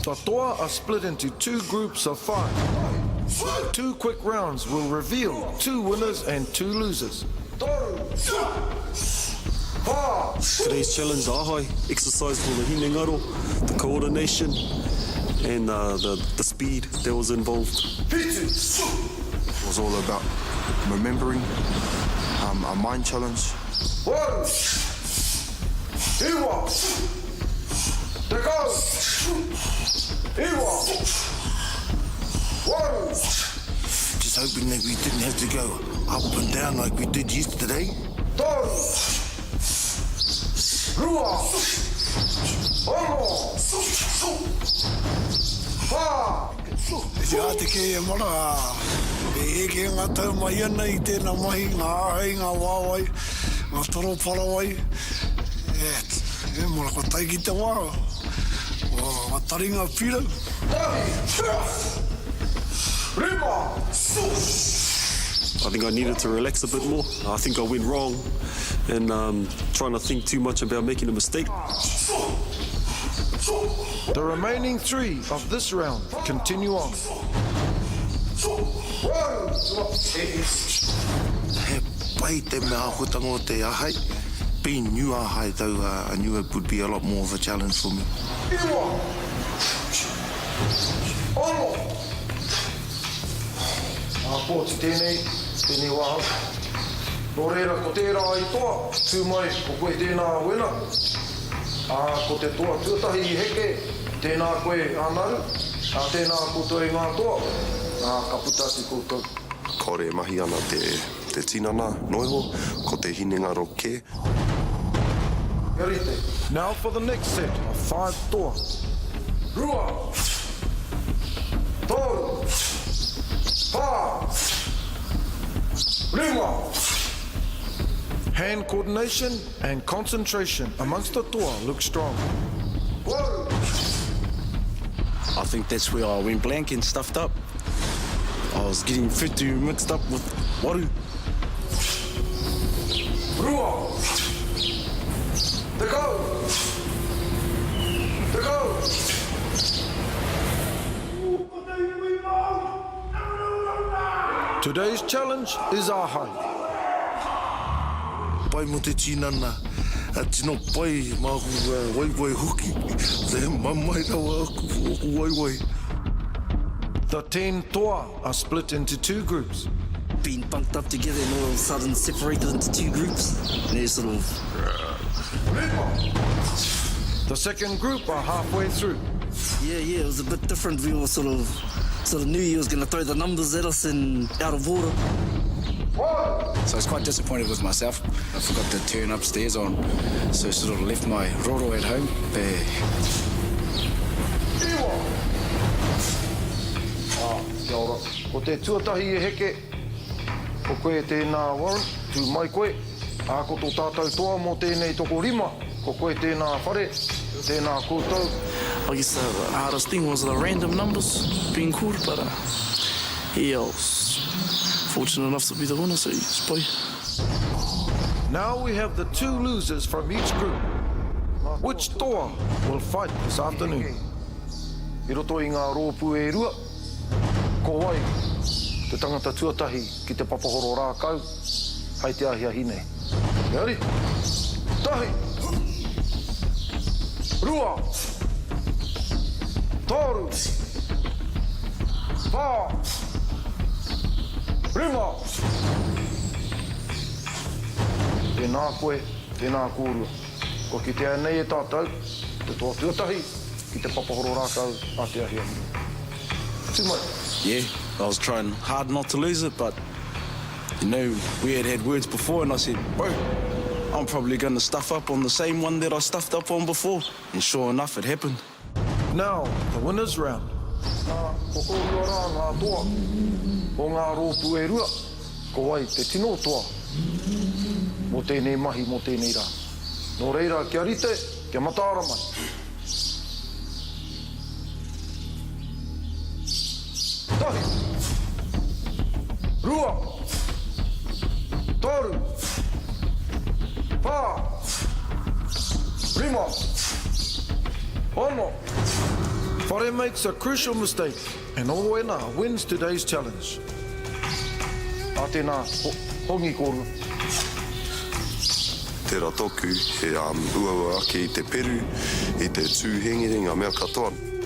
The toa are split into 2 groups of 5. 2 quick rounds will reveal 2 winners and 2 losers. Today's challenge, Ahai, exercise for the hinengaro, the coordination, and the speed that was involved. It was all about remembering, a mind challenge. Just hoping that we didn't have to go up and down like we did yesterday. Te ateke e mara, e eke ngā tau mai ana I tēnā mahi, ngā ahai, ngā wāwai, ngā toro parawai. E mara ko tai ki te wā, ngā taringa whirau. I think I needed to relax a bit more. I think I went wrong and trying to think too much about making a mistake. The remaining 3 of this round continue on. He pai te mea hutanga o te ahai. Being new ahai though, I knew it would be a lot more of a challenge for me. Pōti tēnei wāhau. Nō reira, ko tērā I toa, tū mai, ko koe tēnā wena. Ko te toa tuatahi I heke, tēnā koe ānaru, tēnā koutou I ngā toa, ka putasi koutou. Kore mahi ana te tinana noiho, ko te hinengaro ke. Yarite. Now for the next set of 5 toa. Rua, toru, pa, rima. Hand coordination and concentration amongst the toa look strong. I think that's where I went blank and stuffed up. I was getting whitu mixed up with waru. Rua, te kau, te kau. Today's challenge is Ahai. Pai mo te tinana, tino pai mahu wai huki. Te mamai rawa aku wai. The 10 toa are split into 2 groups. Being bunked up together and all of a sudden separated into 2 groups. And they're sort of... The second group are halfway through. Yeah, it was a bit different. We were sort of knew he was going to throw the numbers at us and out of order. So I was quite disappointed with myself. I forgot to turn upstairs on, so I sort of left my roro at home. Kia ora. Ko te tuatahi E heke, ko koe tēnā Warren, tū mai koe. Ko tō tātou toa mō tēnei toko rima, ko koe tēnā whare, tēnā koutou. I guess the hardest thing was the random numbers being called, but yeah, I was fortunate enough to be the winner, so it's boy. Now we have the 2 losers from each group. Which toa will fight this afternoon? I roto I ngā rōpū e rua, ko wai, te tangata tuatahi ki te papahoro rākau, hai te ahia hine. Iari, tahi, rua, toru, pā, rima. Tēnā koe, tēnā kōrua. Ko ki te anei e tātou, te toa tuatahi, ki te papahoro rākau, a te ahia hine. Tū mai. Yeah, I was trying hard not to lose it, but you know, we had words before and I said, bro, I'm probably going to stuff up on the same one that I stuffed up on before. And sure enough, it happened. Now, the winner's round. Ko kōrua rā ngā toa, o ngā rōpū e rua, ko wai te tino toa, mō tēnei mahi mō tēnei rā. Nō reira, kia rite, kia mataara mai. Tahi, rua, toru, pā, rima, ono, Whare makes a crucial mistake, and Oena wins today's challenge. A tēnā, hongi kōrua. Tērā tōku, he uaua ake I te peru, I te tūhengirenga mea katoa.